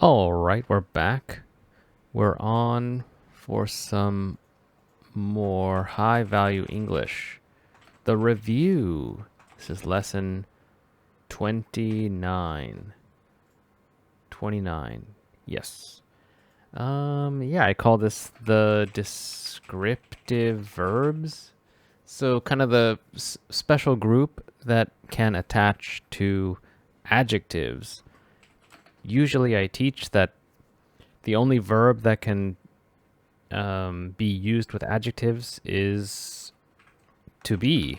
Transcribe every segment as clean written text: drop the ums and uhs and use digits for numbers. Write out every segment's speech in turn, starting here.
All right, we're back. We're on for some more high value English. The review. This is lesson 29. 29. Yes. I call this the descriptive verbs. So kind of the special group that can attach to adjectives. Usually I teach that the only verb that can be used with adjectives is to be,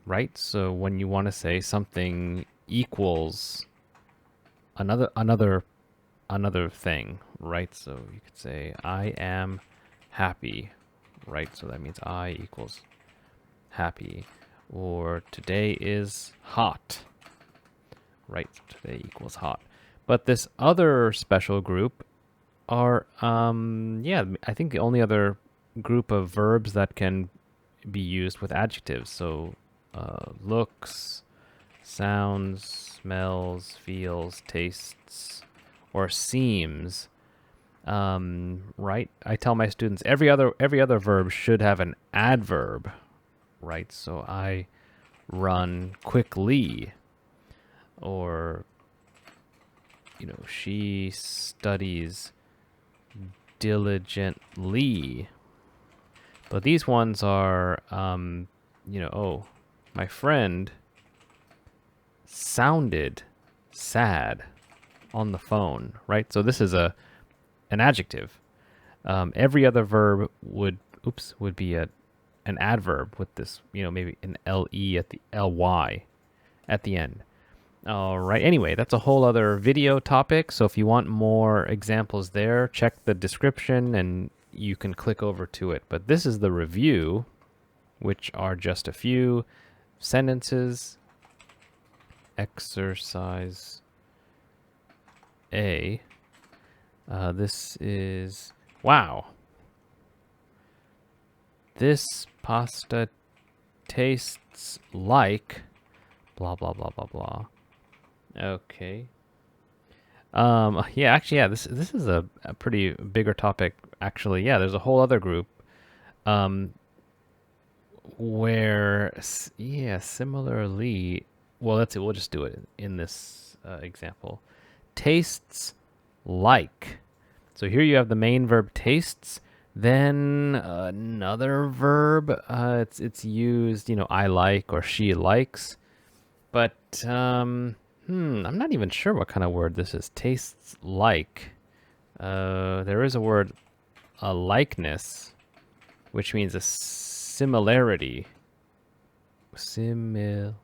right? So when you want to say something equals another thing, right? So you could say I am happy, right? So that means I equals happy. Or today is hot, right? Today equals hot. But this other special group are, I think the only other group of verbs that can be used with adjectives. So looks, sounds, smells, feels, tastes, or seems. Right? I tell my students every other verb should have an adverb, right? So I run quickly, or she studies diligently. But these ones are, my friend sounded sad on the phone, right? So this is an adjective. Every other verb would be an adverb with this, maybe an le at the ly at the end. All right. Anyway, that's a whole other video topic. So if you want more examples there, check the description and you can click over to it. But this is the review, which are just a few sentences. Exercise A. This is, wow. This pasta tastes like blah, blah, blah, blah, blah. Okay. This is a pretty bigger topic. Actually, yeah, there's a whole other group where, similarly, well, that's it. We'll just do it in this example. Tastes like. So here you have the main verb tastes. Then another verb. It's used. I like or she likes. But I'm not even sure what kind of word this is. Tastes like. There is a word, a likeness, which means a similarity. Similarity.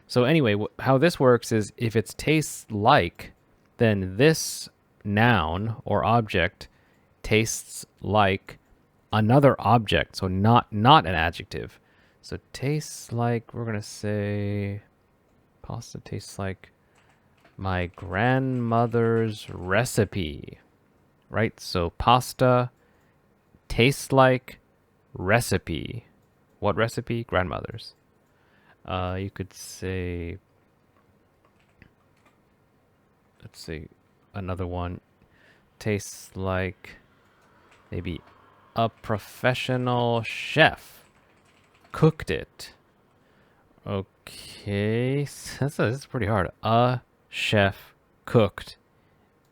So anyway, how this works is if it's tastes like, then this noun or object tastes like another object. So not an adjective. So tastes like, we're going to say, pasta tastes like my grandmother's recipe, right? So pasta tastes like recipe. What recipe? Grandmother's. You could say, let's see, another one tastes like maybe a professional chef cooked it. Okay, this is pretty hard. A chef cooked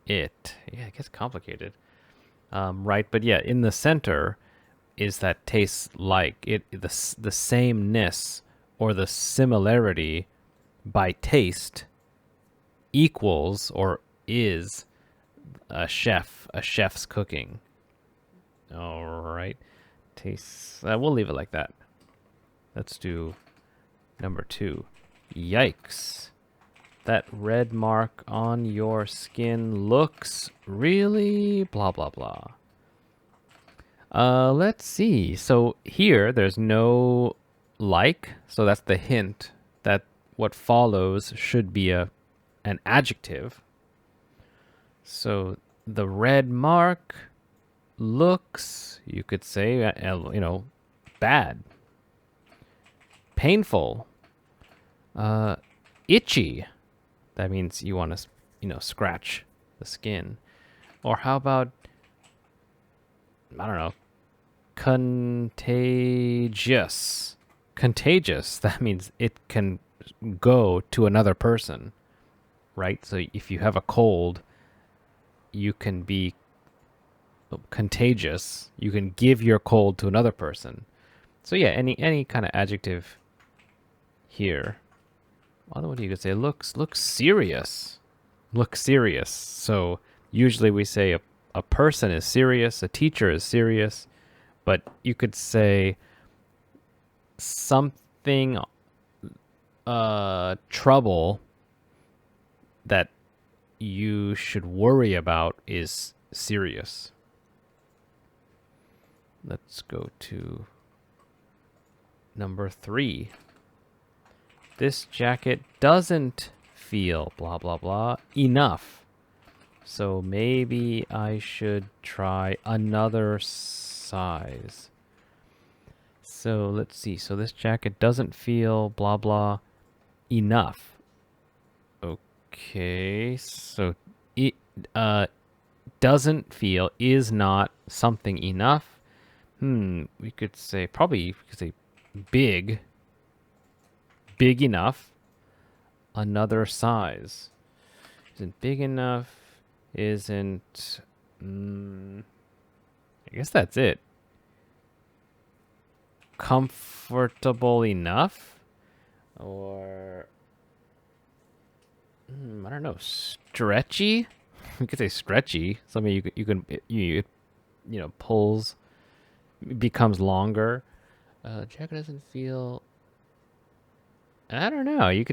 it. Yeah, it gets complicated. Right, but yeah, in the center is that tastes like it. The sameness or the similarity by taste equals or is a chef's cooking. All right, tastes. We'll leave it like that. Let's do number 2. Yikes. That red mark on your skin looks really blah, blah, blah. Let's see. So here, there's no like. So that's the hint that what follows should be an adjective. So the red mark looks, you could say, bad. Painful. Itchy. That means you want to, scratch the skin. Or how about, I don't know, contagious. Contagious, that means it can go to another person, right? So if you have a cold, you can be contagious. You can give your cold to another person. So yeah, any kind of adjective here. What do you could say? Looks serious. Look serious. So usually we say a person is serious, a teacher is serious, but you could say something trouble that you should worry about is serious. Let's go to number 3. This jacket doesn't feel blah blah blah enough. So maybe I should try another size. So let's see. So this jacket doesn't feel blah blah enough. Okay. So it doesn't feel is not something enough. We could say big enough. Another size. Isn't big enough. Isn't I guess that's it. Comfortable enough, or I don't know, stretchy. We could say stretchy. Something you pulls, becomes longer. Jacket doesn't feel. I don't know. You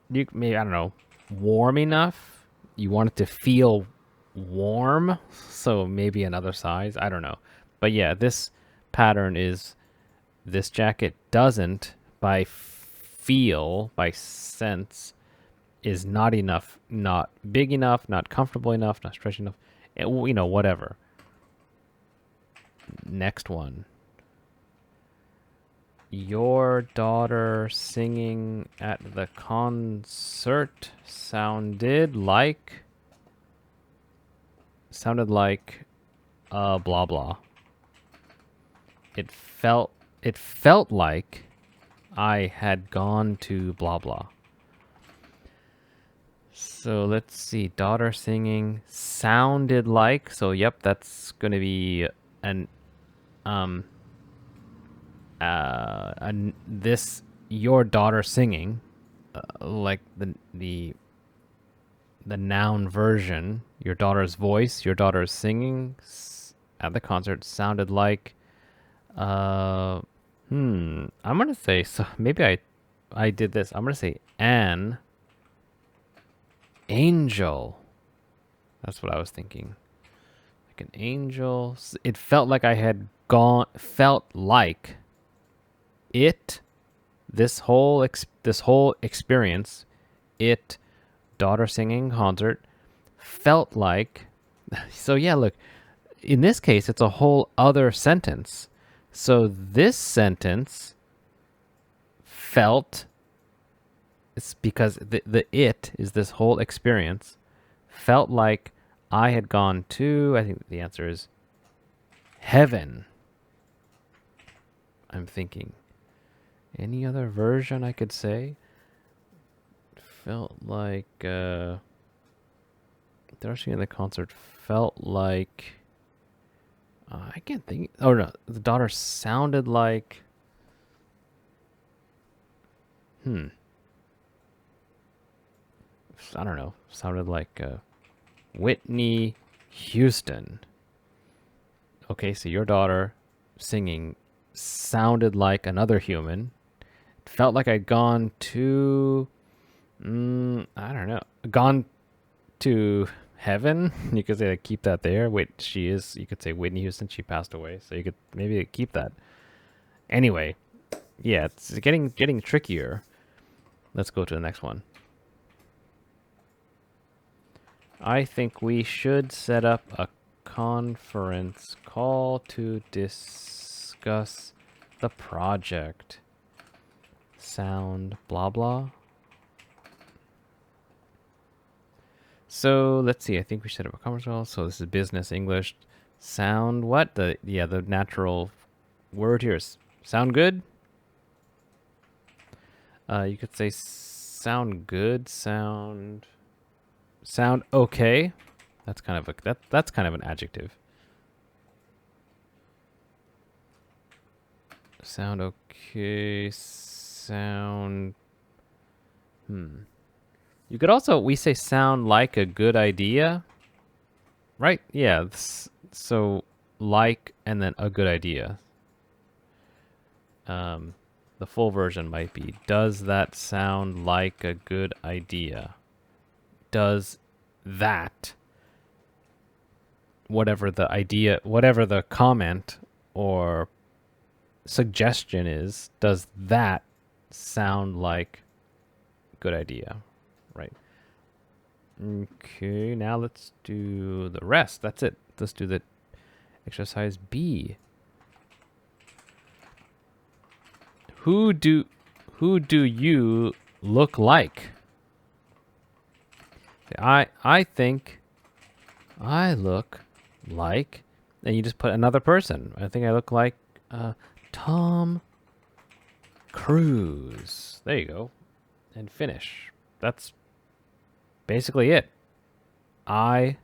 maybe, I don't know, warm enough. You want it to feel warm, so maybe another size. I don't know, but yeah, this pattern is. This jacket doesn't, by sense, is not enough, not big enough, not comfortable enough, not stretchy enough, whatever. Next one. Your daughter singing at the concert sounded like blah blah. It felt like I had gone to blah blah. So let's see. Daughter singing sounded like. So yep, that's going to be this your daughter singing, like the noun version. Your daughter's voice. Your daughter's singing at the concert sounded like. I'm gonna say, so maybe I did this. I'm gonna say an angel. That's what I was thinking. Like an angel. It felt like I had felt like it, this whole experience, it, daughter singing concert, felt like. So yeah, look, in this case, it's a whole other sentence. So this sentence felt, it's because the it is this whole experience, felt like I had gone to, I think the answer is heaven. I'm thinking. Any other version I could say? Felt like, dancing in the concert felt like, I can't think. Oh no, the daughter sounded like. I don't know. Sounded like Whitney Houston. Okay, so your daughter singing sounded like another human. It felt like I'd gone to. I don't know. Gone to heaven. You could say, like, keep that there. Wait, you could say Whitney Houston, she passed away, so you could maybe keep that. Anyway, yeah, it's getting trickier. Let's go to the next one. I think we should set up a conference call to discuss the project. Sound blah blah. So let's see. I think we should have a conference call. So this is business English. Sound what? The natural word here is sound good. You could say sound good, sound okay. That's kind of that's kind of an adjective. Sound okay, sound You could also, we say sound like a good idea, right? Yeah, so like and then a good idea. The full version might be, does that sound like a good idea? Does that, whatever the idea, whatever the comment or suggestion is, does that sound like good idea? Right. Okay, now let's do the rest. That's it. Let's do the exercise B. Who do you look like? I think I look like, and you just put another person. I think I look like Tom Cruise. There you go. And finish. That's basically it. I,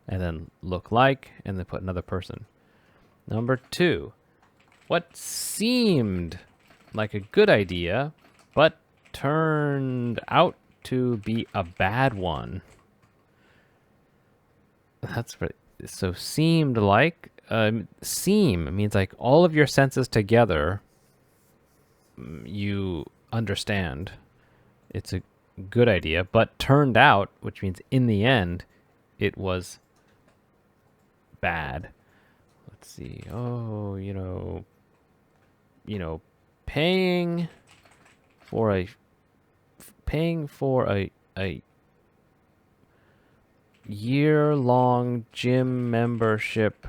and then look like, and then put another person. Number 2. What seemed like a good idea, but turned out to be a bad one? That's right. So seemed like, seem means like all of your senses together, you understand it's a good idea, but turned out, which means in the end, it was bad. Let's see. Oh, paying for a year-long gym membership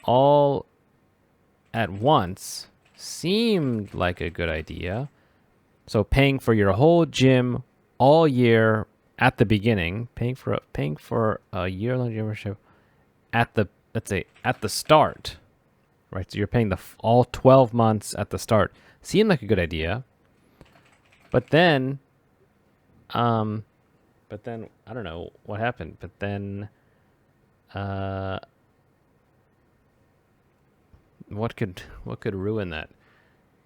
all at once seemed like a good idea. So paying for your whole gym all year at the beginning, paying for a year-long gym membership at the, let's say, at the start, right? So you're paying all 12 months at the start. Seemed like a good idea. But then I don't know what happened. But then what could ruin that?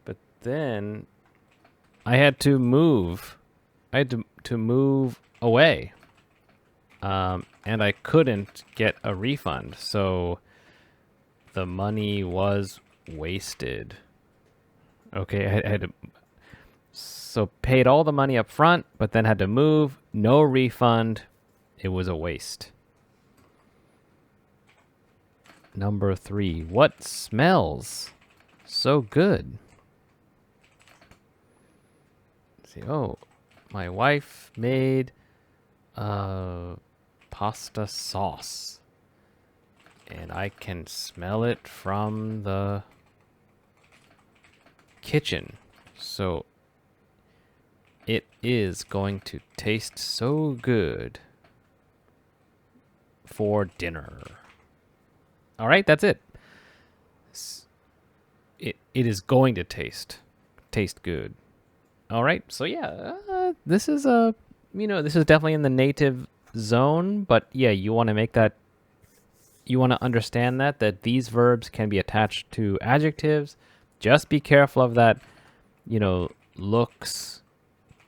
But then I had to move. I had to move away. And I couldn't get a refund. So the money was wasted. Okay, I had to, so paid all the money up front, but then had to move, no refund. It was a waste. Number 3, what smells so good? Let's see, oh, my wife made pasta sauce, and I can smell it from the kitchen. So it is going to taste so good for dinner. All right, that's it. It is going to taste good. All right, so yeah, this is this is definitely in the native zone, but yeah, you want to make that, you want to understand that these verbs can be attached to adjectives. Just be careful of that, looks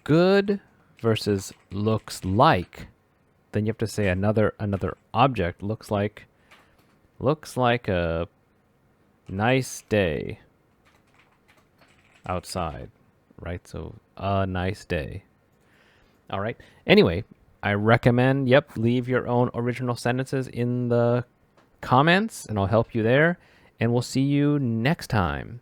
good versus looks like. Then you have to say another object looks like a nice day outside, right? So a nice day. All right. Anyway, I recommend, leave your own original sentences in the comments and I'll help you there. And we'll see you next time.